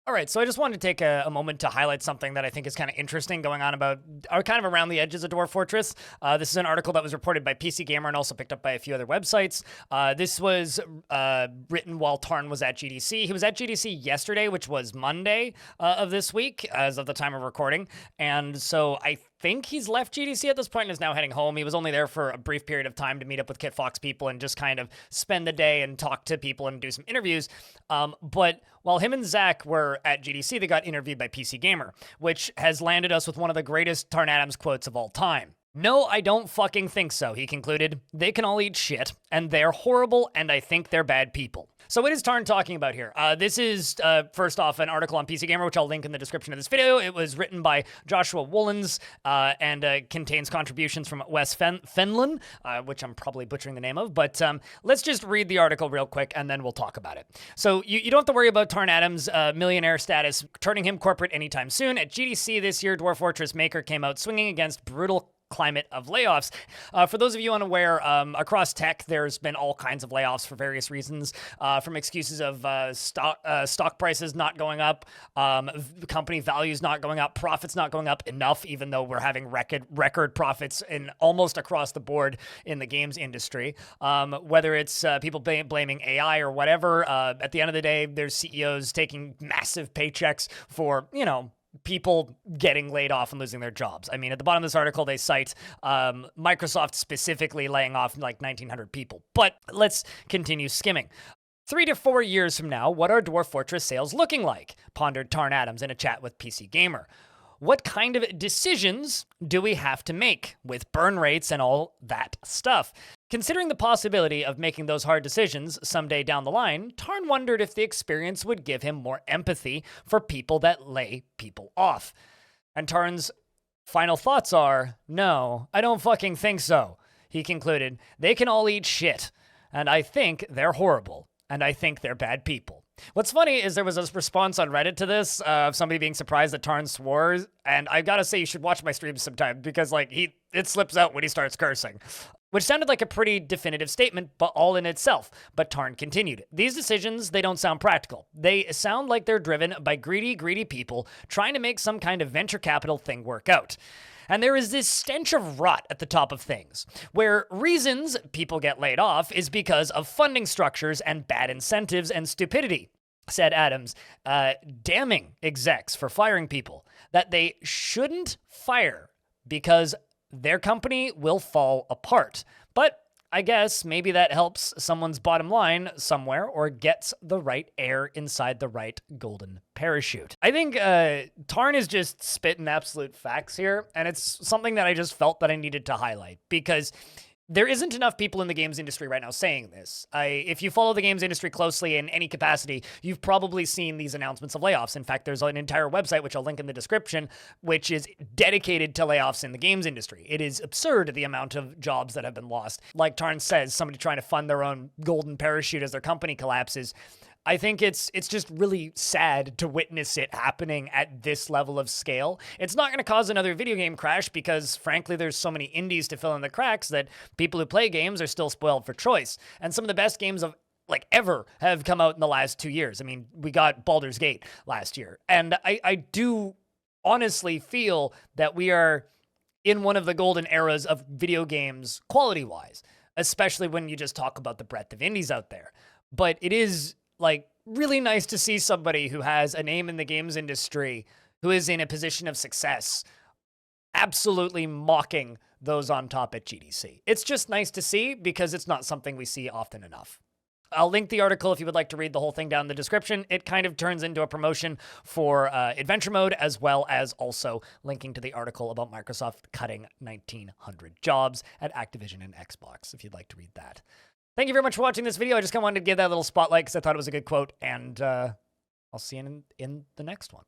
All right, so I just wanted to take a moment to highlight something that I think is kind of interesting going on about, or kind of around the edges of Dwarf Fortress. This is an article that was reported by PC Gamer and also picked up by a few other websites. This was written while Tarn was at GDC. He was at GDC yesterday, which was Monday of this week, as of the time of recording. And so I think he's left GDC at this point and is now heading home. He was only there for a brief period of time to meet up with Kit Fox people and just kind of spend the day and talk to people and do some interviews. But while him and Zach were at GDC, they got interviewed by PC Gamer, which has landed us with one of the greatest Tarn Adams quotes of all time. "No, I don't fucking think so," he concluded. "They can all eat shit, and they're horrible, and I think they're bad people." So what is Tarn talking about here? This is, first off, an article on PC Gamer, which I'll link in the description of this video. It was written by Joshua Woolens and contains contributions from Wes Fenlon, which I'm probably butchering the name of. But let's just read the article real quick, and then we'll talk about it. So you don't have to worry about Tarn Adams' millionaire status turning him corporate anytime soon. At GDC this year, Dwarf Fortress Maker came out swinging against brutal climate of layoffs. For those of you unaware, across tech, there's been all kinds of layoffs for various reasons, from excuses of stock prices not going up, company values not going up, profits not going up enough, even though we're having record profits in almost across the board in the games industry. Whether it's people blaming AI or whatever, at the end of the day, there's CEOs taking massive paychecks for, people getting laid off and losing their jobs. I mean, at the bottom of this article, they cite Microsoft specifically laying off like 1,900 people. But let's continue skimming. 3 to 4 years from now, what are Dwarf Fortress sales looking like? Pondered Tarn Adams in a chat with PC Gamer. What kind of decisions do we have to make with burn rates and all that stuff? Considering the possibility of making those hard decisions someday down the line, Tarn wondered if the experience would give him more empathy for people that lay people off. And Tarn's final thoughts are, "No, I don't fucking think so." He concluded, "They can all eat shit, and I think they're horrible, and I think they're bad people." What's funny is there was a response on Reddit to this of somebody being surprised that Tarn swore, and I gotta say you should watch my streams sometime because it slips out when he starts cursing. Which sounded like a pretty definitive statement, but all in itself. But Tarn continued, "These decisions, they don't sound practical. They sound like they're driven by greedy people trying to make some kind of venture capital thing work out. And there is this stench of rot at the top of things, where reasons people get laid off is because of funding structures and bad incentives and stupidity," said Adams, damning execs for firing people, that they shouldn't fire because their company will fall apart. But I guess maybe that helps someone's bottom line somewhere or gets the right air inside the right golden parachute. I think Tarn is just spitting absolute facts here, and it's something that I just felt that I needed to highlight because there isn't enough people in the games industry right now saying this. If you follow the games industry closely in any capacity, you've probably seen these announcements of layoffs. In fact, there's an entire website, which I'll link in the description, which is dedicated to layoffs in the games industry. It is absurd the amount of jobs that have been lost. Like Tarn says, somebody trying to fund their own golden parachute as their company collapses. I think it's just really sad to witness it happening at this level of scale. It's not going to cause another video game crash because, frankly, there's so many indies to fill in the cracks that people who play games are still spoiled for choice. And some of the best games of ever have come out in the last 2 years. I mean, we got Baldur's Gate last year. And I do honestly feel that we are in one of the golden eras of video games quality-wise, especially when you just talk about the breadth of indies out there. But it is really nice to see somebody who has a name in the games industry, who is in a position of success, absolutely mocking those on top at GDC. It's just nice to see because it's not something we see often enough. I'll link the article if you would like to read the whole thing down in the description. It kind of turns into a promotion for Adventure Mode, as well as also linking to the article about Microsoft cutting 1,900 jobs at Activision and Xbox, if you'd like to read that. Thank you very much for watching this video. I just kind of wanted to give that little spotlight because I thought it was a good quote, and I'll see you in the next one.